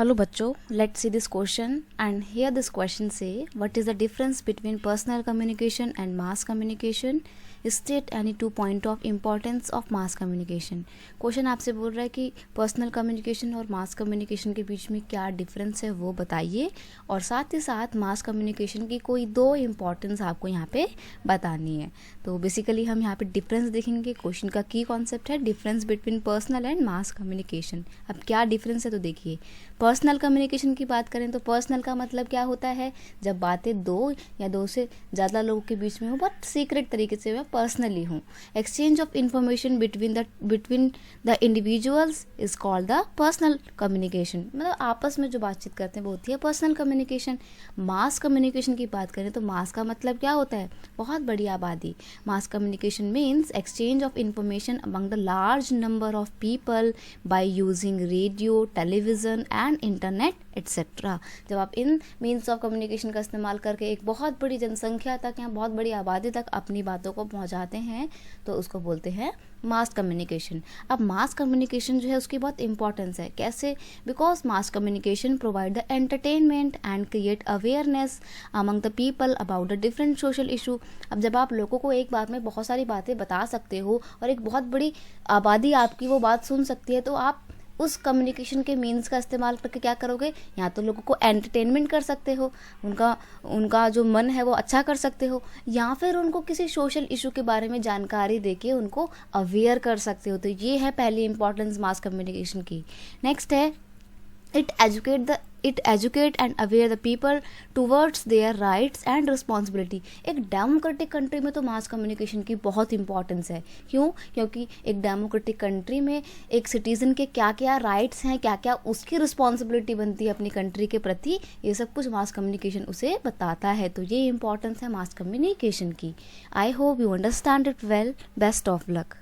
Hello बच्चों, let's see this question and here this question say what is the difference between personal communication and mass communication? State any 2 point of importance of mass communication. Question आपसे बोल रहा है कि personal communication और mass communication के बीच में क्या difference है वो बताइए, और साथ ही साथ मास कम्युनिकेशन की कोई 2 इम्पॉर्टेंस आपको यहाँ पे बतानी है. तो बेसिकली हम यहाँ पे डिफरेंस देखेंगे. क्वेश्चन का की कॉन्सेप्ट है difference between personal and mass communication. अब क्या डिफरेंस है तो देखिए, पर्सनल कम्युनिकेशन की बात करें तो पर्सनल का मतलब क्या होता है, जब बातें 2 या 2 से ज़्यादा लोगों के बीच में हो बट सीक्रेट तरीके से वह पर्सनली हूँ. Exchange of information between the individuals is called the personal communication. मतलब आपस में जो बातचीत करते हैं वो होती है पर्सनल कम्युनिकेशन. मास कम्युनिकेशन की बात करें तो मास का मतलब क्या होता है, बहुत बड़ी आबादी. Mass communication means exchange of information among the large number of people by using radio, television and internet etcetera. जब आप इन मीन्स ऑफ कम्युनिकेशन का इस्तेमाल करके एक बहुत बड़ी जनसंख्या तक या बहुत बड़ी आबादी तक अपनी बातों को पहुंचाते हैं तो उसको बोलते हैं मास कम्युनिकेशन. अब मास कम्युनिकेशन जो है उसकी बहुत इंपॉर्टेंस है. कैसे? Because mass communication provide the entertainment and create awareness among the people about the different social issue. अब जब आप लोगों को एक बात में बहुत सारी बातें बता सकते हो और एक बहुत बड़ी आबादी आपकी वो बात सुन सकती है, तो आप उस कम्युनिकेशन के मीन्स का इस्तेमाल करके क्या करोगे, या तो लोगों को एंटरटेनमेंट कर सकते हो, उनका जो मन है वो अच्छा कर सकते हो, या फिर उनको किसी सोशल इशू के बारे में जानकारी देके उनको अवेयर कर सकते हो. तो ये है पहली इंपॉर्टेंस मास कम्युनिकेशन की. नेक्स्ट है it educate and aware the people towards their rights and responsibility. एक डेमोक्रेटिक कंट्री में तो मास कम्युनिकेशन की बहुत इंपॉर्टेंस है. क्यों? क्योंकि एक डेमोक्रेटिक कंट्री में एक सिटीज़न के क्या क्या राइट्स हैं, क्या क्या उसकी रिस्पॉन्सिबिलिटी बनती है अपनी कंट्री के प्रति, ये सब कुछ मास कम्युनिकेशन उसे बताता है. तो ये इंपॉर्टेंस है मास कम्युनिकेशन की. I hope you understand it well. Best of luck.